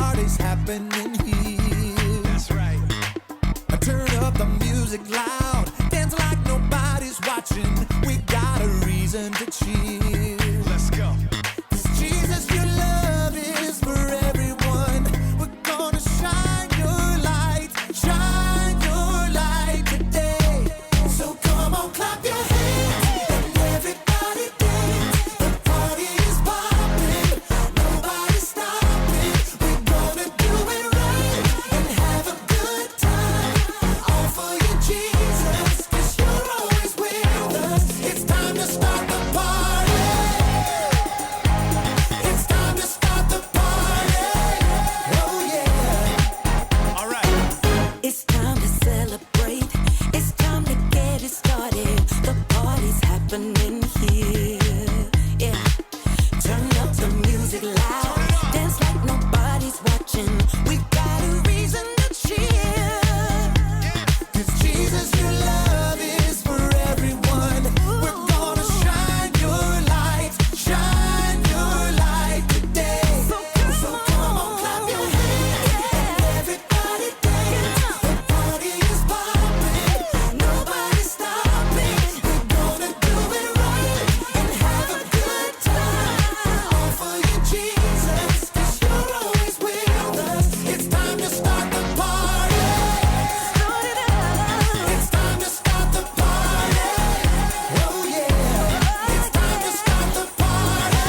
party's happening here. That's right. I turn up the music loud, dance like nobody's watching. We got a reason to cheer. Let's go. 'Cause Jesus, your love is for everyone. We're gonna shine your light today. So come on, clap your hands and everybody dance. The party is popping, nobody's stopping. We're gonna do it right and have a good time. All for you, Jesus, 'cause you're always with us. It's time to start the party. It's time to start the party. Oh yeah. All right. It's time to celebrate. It's time to get it started. The party's happening here. Yeah. Turn up the music loud. Dance like nobody's watching. We've got a reason to cheer. 'Cause Jesus, your love is for everyone. We're gonna shine your light today. So come on, clap your hands and everybody dance. The party is popping, nobody's stopping. We're gonna do it right and have a good time. All for you, Jesus, 'cause you're always with us. It's time to start the party. It's time to start the party. Oh yeah. It's time to start the party.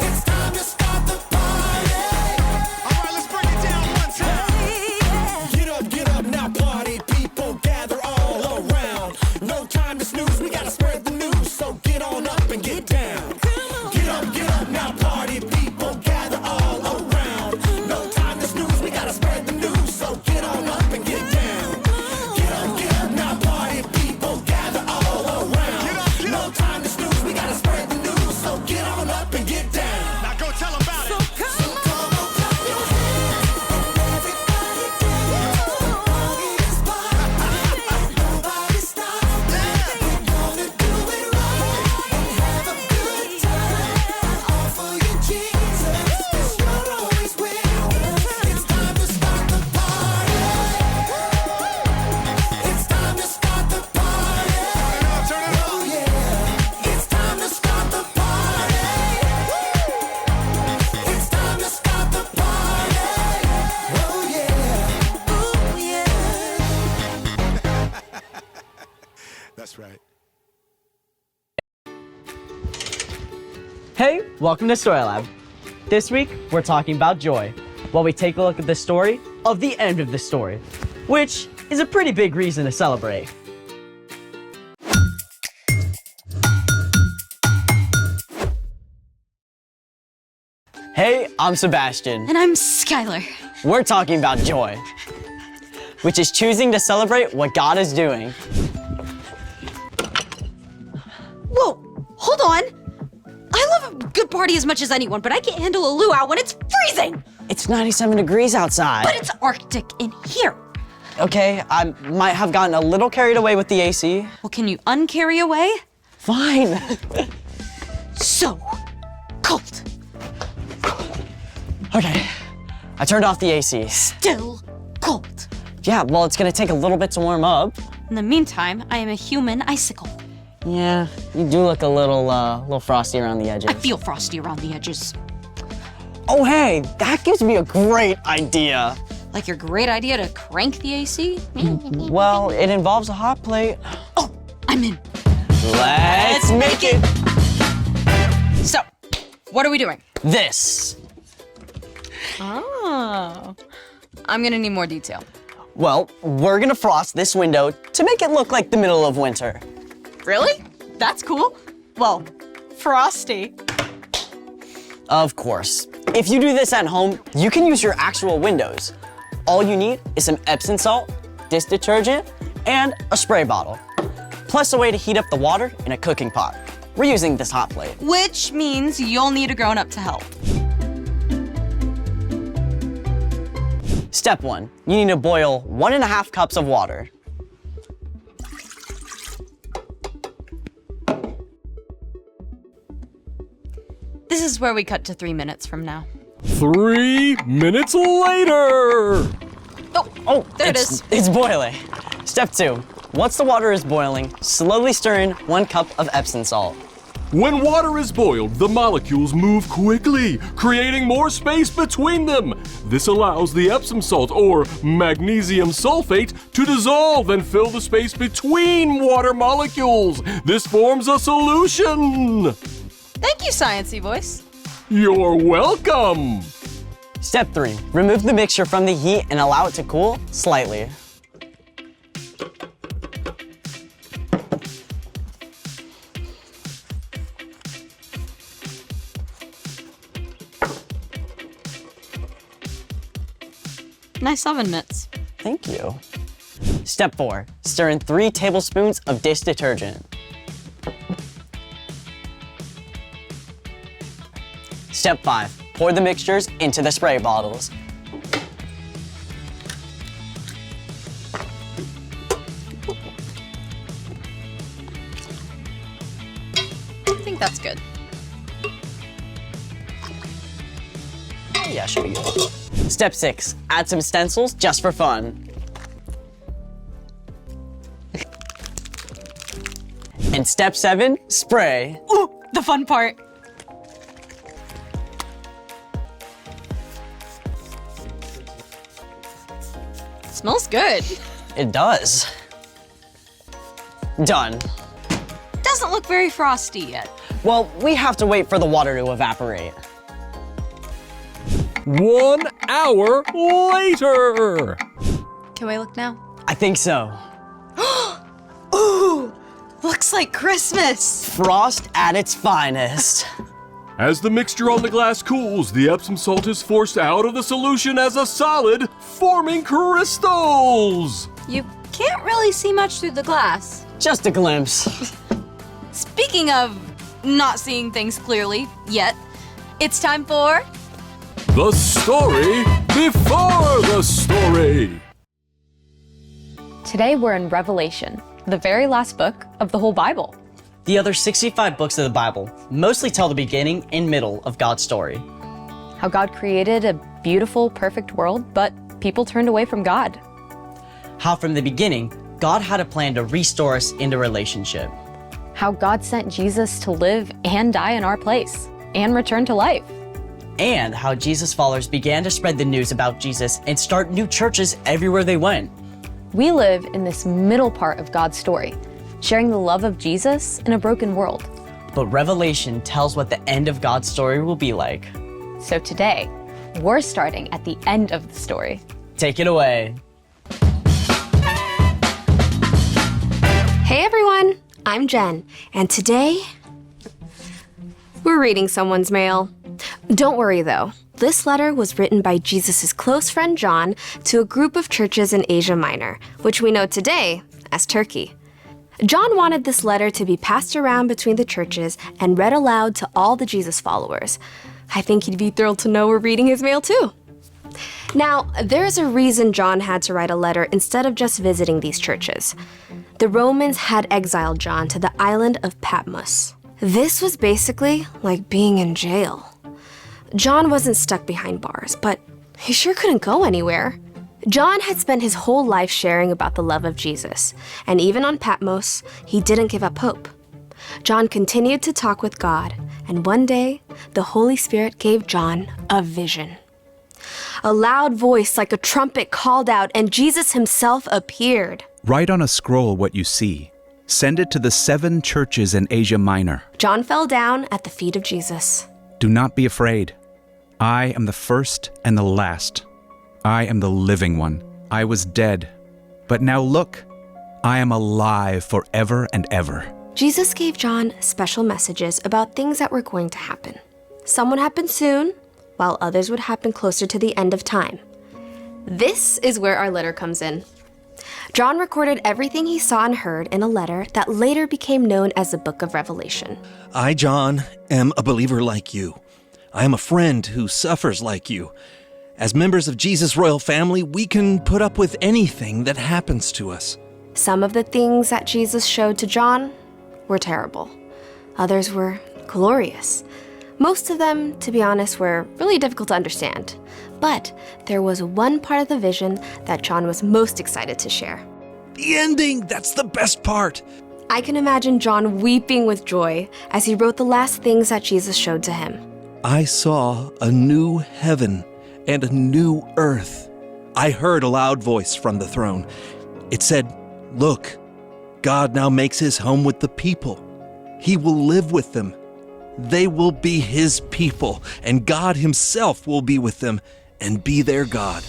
It's time to start the party. All right, let's break it down one time. Get up now, party people, gather all around. No time to snooze, we gotta spread the news, so get on up and get down. Get up now, party people, gather all around. No time to snooze, we gotta spread the news, so get on up and get down. Get up now, party people, gather all around. No time to snooze, we gotta spread the news, so get on up and get down. Now go tell them about it. Come on, clap your hands and everybody dance. The party is popping, nobody's stopping. We're gonna do it right and have a good time. All for you, Jesus, 'cause you're always with us. It's time to start the party. It's time to start the party. Turn it up. Oh yeah. It's time to start the party. It's time to start the party. Oh yeah. Ooh, yeah. That's right. Hey, welcome to Story Lab. This week, we're talking about joy, while we take a look at the story of the end of the story, which is a pretty big reason to celebrate. Hey, I'm Sebastian. And I'm Skylar. We're talking about joy, which is choosing to celebrate what God is doing. Whoa, hold on. I love a good party as much as anyone, but I can't handle a luau when it's freezing. It's 97 degrees outside. But it's Arctic in here. Okay, I might have gotten a little carried away with the AC. Well, can you uncarry away? Fine. So cold. Okay, I turned off the AC. Still cold. Yeah, well, it's gonna take a little bit to warm up. In the meantime, I am a human icicle. Yeah, you do look a little frosty around the edges. I feel frosty around the edges. Oh, hey, that gives me a great idea. Like your great idea to crank the AC? Well, it involves a hot plate. Oh, I'm in. Let's make it So, what are we doing? this. Oh, I'm gonna need more detail. Well, we're gonna frost this window to make it look like the middle of winter. Really? That's cool. Well, frosty. Of course. If you do this at home, you can use your actual windows. All you need is some Epsom salt, dish detergent, and a spray bottle. Plus a way to heat up the water in a cooking pot. We're using this hot plate. Which means you'll need a grown-up to help. Step 1, you need to boil 1.5 cups of water. This is where we cut to 3 minutes from now. 3 minutes later. Oh, There it is. It's boiling. Step 2. Once the water is boiling, slowly stir in 1 cup of Epsom salt. When water is boiled, the molecules move quickly, creating more space between them. This allows the Epsom salt, or magnesium sulfate, to dissolve and fill the space between water molecules. This forms a solution. Thank you, Sciencey Voice. You're welcome. Step 3. Remove the mixture from the heat and allow it to cool slightly. Nice oven mitts. Thank you. Step 4. Stir in 3 tablespoons of dish detergent. Step 5. Pour the mixtures into the spray bottles. I think that's good. Yeah, should be good. Step 6. Add some stencils just for fun. And step 7. Spray. Ooh, the fun part. Smells good. It does. Done. Doesn't look very frosty yet. Well, we have to wait for the water to evaporate. 1 hour later. Can we look now? I think so. Ooh, looks like Christmas. Frost at its finest. As the mixture on the glass cools, the Epsom salt is forced out of the solution as a solid, forming crystals. You can't really see much through the glass. Just a glimpse. Speaking of not seeing things clearly yet, it's time for... The story before the story. Today we're in Revelation, the very last book of the whole Bible. The other 65 books of the Bible mostly tell the beginning and middle of God's story. How God created a beautiful, perfect world, but people turned away from God. How from the beginning, God had a plan to restore us into relationship. How God sent Jesus to live and die in our place and return to life. And how Jesus' followers began to spread the news about Jesus and start new churches everywhere they went. We live in this middle part of God's story, sharing the love of Jesus in a broken world. But Revelation tells what the end of God's story will be like. So today, we're starting at the end of the story. Take it away. Hey everyone, I'm Jen, and today we're reading someone's mail. Don't worry though, this letter was written by Jesus' close friend John to a group of churches in Asia Minor, which we know today as Turkey. John wanted this letter to be passed around between the churches and read aloud to all the Jesus followers. I think he'd be thrilled to know we're reading his mail too. Now, there's a reason John had to write a letter instead of just visiting these churches. The Romans had exiled John to the island of Patmos. This was basically like being in jail. John wasn't stuck behind bars, but he sure couldn't go anywhere. John had spent his whole life sharing about the love of Jesus, and even on Patmos, he didn't give up hope. John continued to talk with God, and one day, the Holy Spirit gave John a vision. A loud voice like a trumpet called out, and Jesus himself appeared. Write on a scroll what you see. Send it to the 7 churches in Asia Minor. John fell down at the feet of Jesus. Do not be afraid. I am the first and the last. I am the living one. I was dead, but now look, I am alive forever and ever. Jesus gave John special messages about things that were going to happen. Some would happen soon, while others would happen closer to the end of time. This is where our letter comes in. John recorded everything he saw and heard in a letter that later became known as the Book of Revelation. I, John, am a believer like you. I am a friend who suffers like you. As members of Jesus' royal family, we can put up with anything that happens to us. Some of the things that Jesus showed to John were terrible. Others were glorious. Most of them, to be honest, were really difficult to understand. But there was one part of the vision that John was most excited to share. The ending, that's the best part. I can imagine John weeping with joy as he wrote the last things that Jesus showed to him. I saw a new heaven and a new earth. I heard a loud voice from the throne. It said, "Look, God now makes his home with the people. He will live with them. They will be his people, and God himself will be with them and be their God."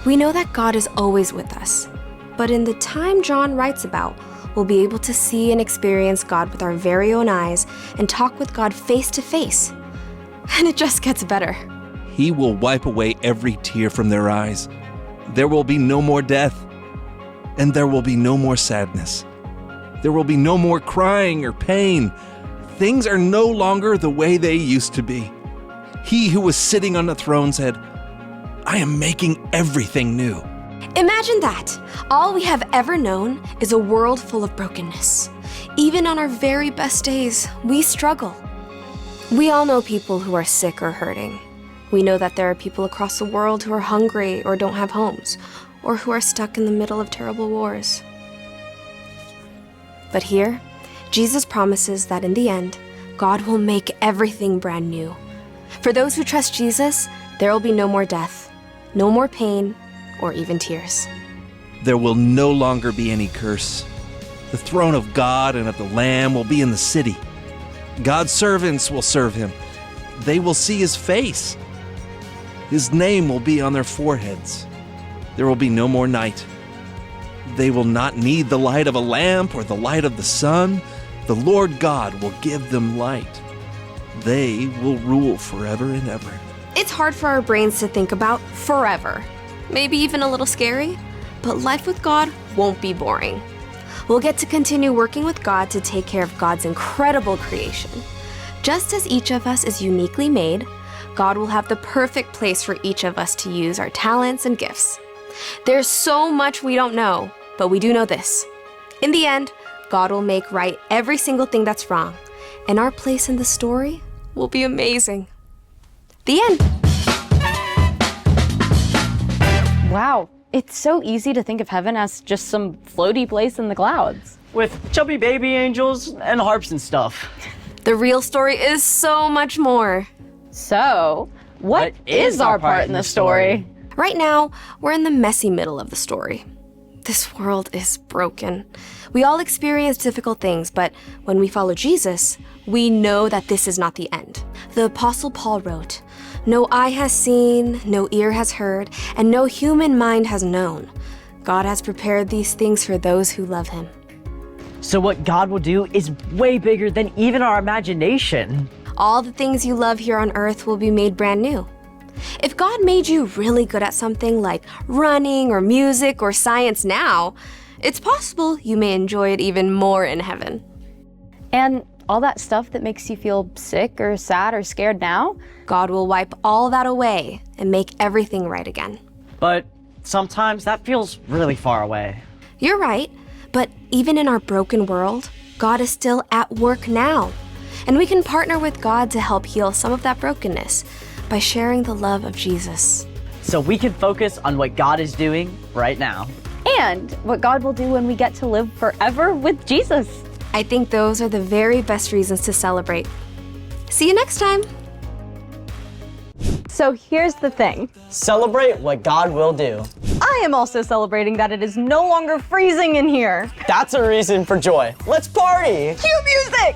We know that God is always with us, but in the time John writes about, we'll be able to see and experience God with our very own eyes and talk with God face to face. And it just gets better. He will wipe away every tear from their eyes. There will be no more death, and there will be no more sadness. There will be no more crying or pain. Things are no longer the way they used to be. He who was sitting on the throne said, "I am making everything new." Imagine that. All we have ever known is a world full of brokenness. Even on our very best days, we struggle. We all know people who are sick or hurting. We know that there are people across the world who are hungry or don't have homes, or who are stuck in the middle of terrible wars. But here, Jesus promises that in the end, God will make everything brand new. For those who trust Jesus, there will be no more death, no more pain, or even tears. There will no longer be any curse. The throne of God and of the Lamb will be in the city. God's servants will serve him. They will see his face. His name will be on their foreheads. There will be no more night. They will not need the light of a lamp or the light of the sun. The Lord God will give them light. They will rule forever and ever. It's hard for our brains to think about forever. Maybe even a little scary, but life with God won't be boring. We'll get to continue working with God to take care of God's incredible creation. Just as each of us is uniquely made, God will have the perfect place for each of us to use our talents and gifts. There's so much we don't know, but we do know this. In the end, God will make right every single thing that's wrong, and our place in the story will be amazing. The end. Wow, it's so easy to think of heaven as just some floaty place in the clouds. With chubby baby angels and harps and stuff. The real story is so much more. So, what is our part in the story? Right now, we're in the messy middle of the story. This world is broken. We all experience difficult things, but when we follow Jesus, we know that this is not the end. The Apostle Paul wrote, "No eye has seen, no ear has heard, and no human mind has known. God has prepared these things for those who love him." So what God will do is way bigger than even our imagination. All the things you love here on earth will be made brand new. If God made you really good at something like running or music or science now, it's possible you may enjoy it even more in heaven. And all that stuff that makes you feel sick or sad or scared now, God will wipe all that away and make everything right again. But sometimes that feels really far away. You're right, but even in our broken world, God is still at work now. And we can partner with God to help heal some of that brokenness by sharing the love of Jesus. So we can focus on what God is doing right now. and what God will do when we get to live forever with Jesus. I think those are the very best reasons to celebrate. See you next time. So here's the thing. Celebrate what God will do. I am also celebrating that it is no longer freezing in here. That's a reason for joy. Let's party! Cue music!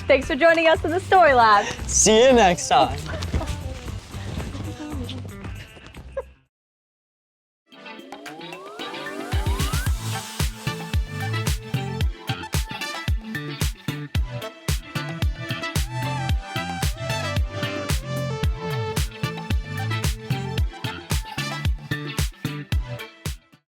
Thanks for joining us in the Story Lab. See you next time.